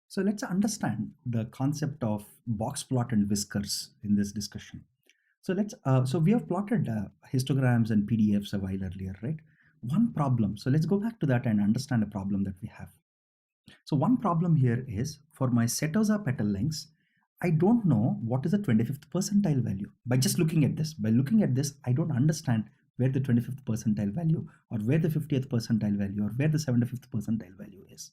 So let's understand the concept of box plot and whiskers in this discussion. So we have plotted histograms and PDFs a while earlier, right? One problem. So let's go back to that and understand a problem that we have. So one problem here is for my setosa petal lengths, I don't know what is the 25th percentile value. By just looking at this, I don't understand where the 25th percentile value or where the 50th percentile value or where the 75th percentile value is.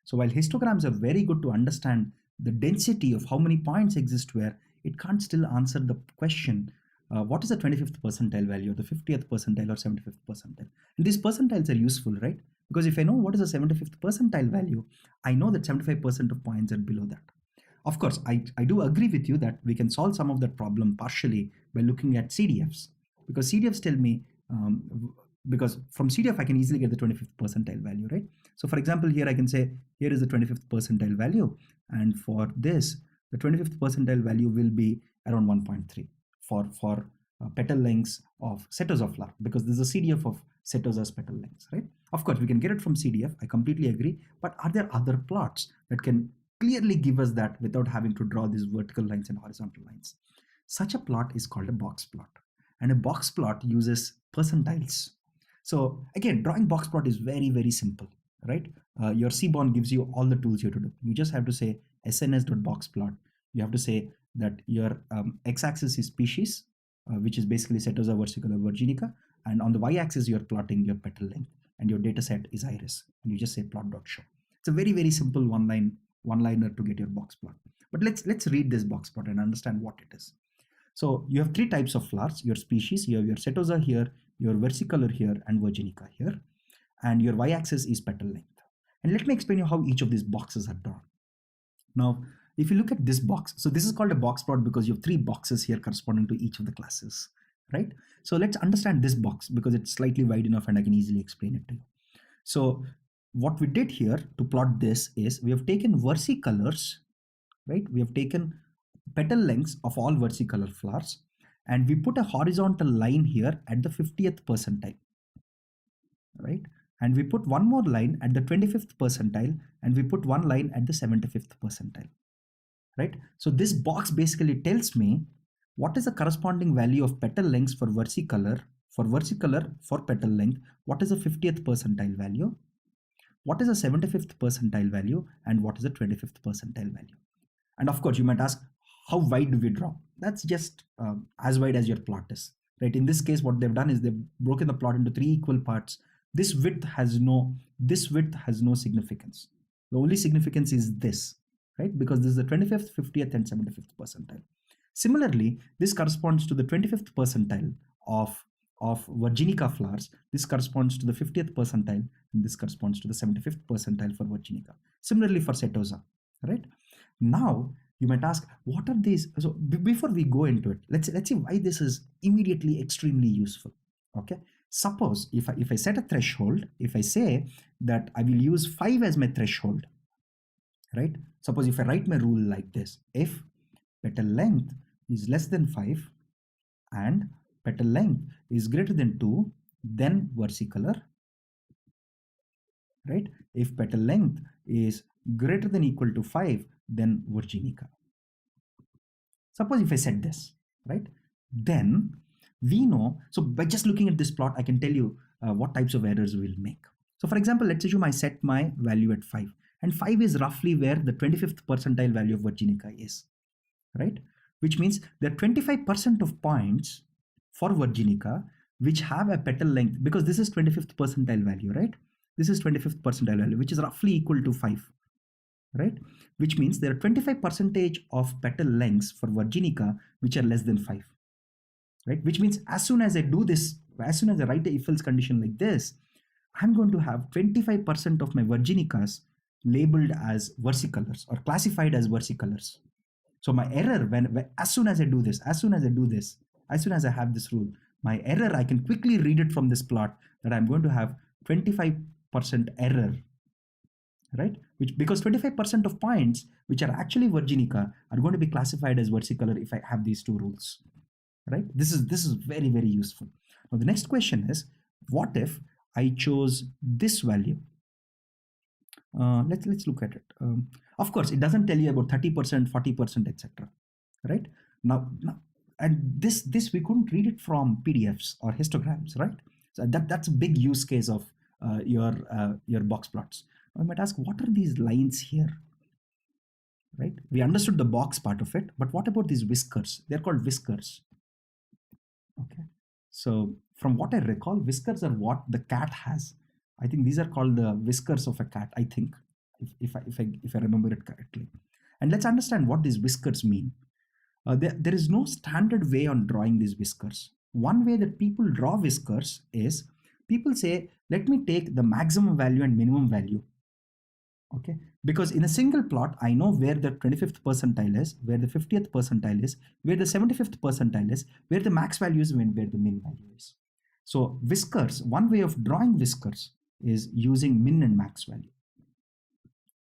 So while histograms are very good to understand the density of how many points exist where, it can't still answer the question, what is the 25th percentile value or the 50th percentile or 75th percentile? And these percentiles are useful, right? Because if I know what is the 75th percentile value, I know that 75% of points are below that. Of course, I do agree with you that we can solve some of that problem partially by looking at CDFs, because CDFs tell me, because from CDF I can easily get the 25th percentile value, right? So for example, here I can say, here is the 25th percentile value, and for this, the 25th percentile value will be around 1.3 for petal lengths of setosa flower, because this is a CDF of setosa's petal lengths, right? Of course, we can get it from CDF, I completely agree, but are there other plots that can clearly give us that without having to draw these vertical lines and horizontal lines? Such a plot is called a box plot, and a box plot uses percentiles. So again, drawing box plot is very, very simple, right? Your Seaborn gives you all the tools you have to do. You just have to say sns.boxplot. You have to say that your x-axis is species, which is basically setosa versicolor virginica, and on the y-axis you're plotting your petal length, and your data set is iris, and you just say plot.show. It's a very, very simple one-liner to get your box plot. But let's read this box plot and understand what it is. So you have three types of flowers: your species, you have your setosa here, your versicolor here, and virginica here, and your y-axis is petal length. And let me explain you how each of these boxes are drawn. Now, if you look at this box, so this is called a box plot because you have three boxes here corresponding to each of the classes, right? So let's understand this box because it's slightly wide enough and I can easily explain it to you. So what we did here to plot this is we have taken versicolors, right? We have taken petal lengths of all versicolor flowers, and we put a horizontal line here at the 50th percentile, right? And we put one more line at the 25th percentile, and we put one line at the 75th percentile, right? So this box basically tells me what is the corresponding value of petal lengths for versicolor, for petal length, what is the 50th percentile value, what is the 75th percentile value, and what is the 25th percentile value. And of course, you might ask, how wide do we draw? That's just as wide as your plot is, right? In this case, what they've done is they've broken the plot into 3 equal parts. This width has no significance. The only significance is this, right? Because this is the 25th, 50th, and 75th percentile. Similarly, this corresponds to the 25th percentile of virginica flowers. This corresponds to the 50th percentile, and this corresponds to the 75th percentile for virginica. Similarly for setosa, right? Now you might ask, what are these? So before we go into it, let's see why this is immediately extremely useful. Okay, suppose if I set a threshold, if I say that I will use 5 as my threshold, right? Suppose if I write my rule like this: if petal length is less than 5 and petal length is greater than 2, then versicolor, right? If petal length is greater than equal to 5, then virginica. Suppose if I set this, right, then we know, so by just looking at this plot, I can tell you what types of errors we'll make. So for example, let's assume I set my value at 5, and 5 is roughly where the 25th percentile value of virginica is, right? Which means there are 25% of points for virginica which have a petal length, because this is 25th percentile value, right? This is 25th percentile value, which is roughly equal to 5, right? Which means there are 25% of petal lengths for virginica which are less than 5, right? Which means as soon as I do this, as soon as I write the if-else condition like this, I'm going to have 25% of my virginicas labeled as versicolors or classified as versicolors. So my error, as soon as I do this, as soon as I have this rule, my error, I can quickly read it from this plot that I'm going to have 25% error, right? Which, because 25% of points which are actually virginica are going to be classified as versicolor if I have these two rules, right? This is very, very useful. Now the next question is, what if I chose this value? Let's look at it. Of course, it doesn't tell you about 30%, 40%, etc. Right now, and this we couldn't read it from PDFs or histograms, right? So that's a big use case of your box plots. I might ask, what are these lines here? Right? We understood the box part of it, but what about these whiskers? They're called whiskers. Okay. So from what I recall, whiskers are what the cat has. I think these are called the whiskers of a cat, I think, if I remember it correctly. And let's understand what these whiskers mean. There is no standard way on drawing these whiskers. One way that people draw whiskers is people say, let me take the maximum value and minimum value. Okay, because in a single plot, I know where the 25th percentile is, where the 50th percentile is, where the 75th percentile is, where the max value is, and where the min value is. So whiskers, one way of drawing whiskers is using min and max value.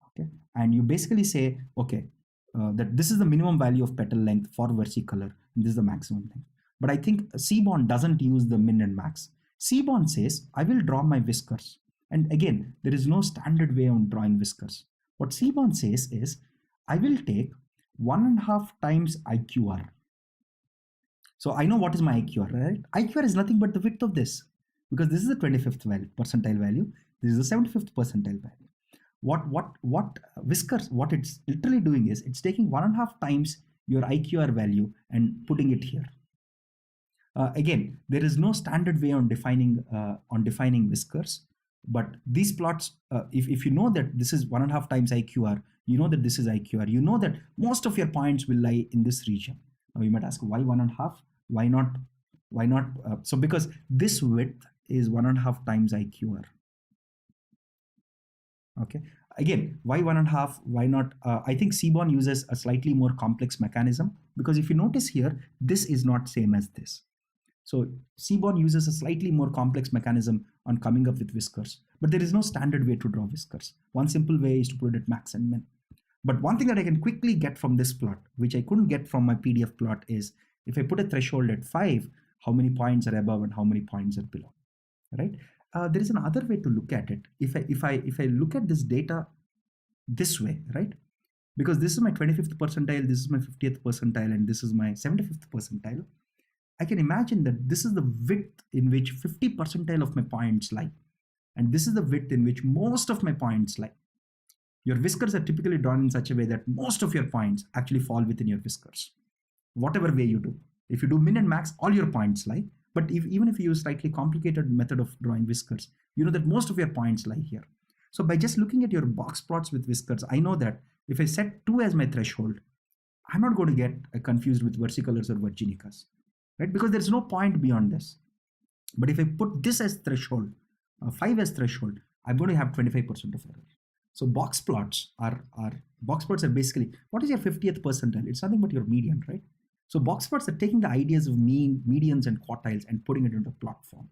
Okay, and you basically say, okay, that this is the minimum value of petal length for versicolor, and this is the maximum thing. But I think Seaborn doesn't use the min and max. Seaborn says, I will draw my whiskers. And again, there is no standard way on drawing whiskers. What Seaborn says is, I will take 1.5 times IQR. So I know what is my IQR, right? IQR is nothing but the width of this, because this is the 25th percentile value. This is the 75th percentile value. What whiskers, what it's literally doing is, it's taking 1.5 times your IQR value and putting it here. Again, there is no standard way on defining whiskers. But these plots, if you know that this is 1.5 times IQR, you know that this is IQR, you know that most of your points will lie in this region. Now you might ask, why 1.5? Why not? Why not? So because this width is 1.5 times IQR. Okay. Again, why 1.5? Why not? I think Seaborn uses a slightly more complex mechanism, because if you notice here, this is not same as this. So Seaborn uses a slightly more complex mechanism on coming up with whiskers, but there is no standard way to draw whiskers. One simple way is to put it at max and min. But one thing that I can quickly get from this plot, which I couldn't get from my PDF plot, is if I put a threshold at 5, how many points are above and how many points are below, right? There is another way to look at it. If I look at this data this way, right? Because this is my 25th percentile, this is my 50th percentile, and this is my 75th percentile. I can imagine that this is the width in which 50 percentile of my points lie. And this is the width in which most of my points lie. Your whiskers are typically drawn in such a way that most of your points actually fall within your whiskers. Whatever way you do. If you do min and max, all your points lie. But even if you use slightly complicated method of drawing whiskers, you know that most of your points lie here. So by just looking at your box plots with whiskers, I know that if I set 2 as my threshold, I'm not going to get confused with versicolors or virginicas. Right? Because there's no point beyond this. But if I put this as threshold, 5 as threshold, I'm going to have 25% of error. So box plots are basically, what is your 50th percentile? It's nothing but your median, right? So box plots are taking the ideas of mean, medians, and quartiles and putting it into plot form.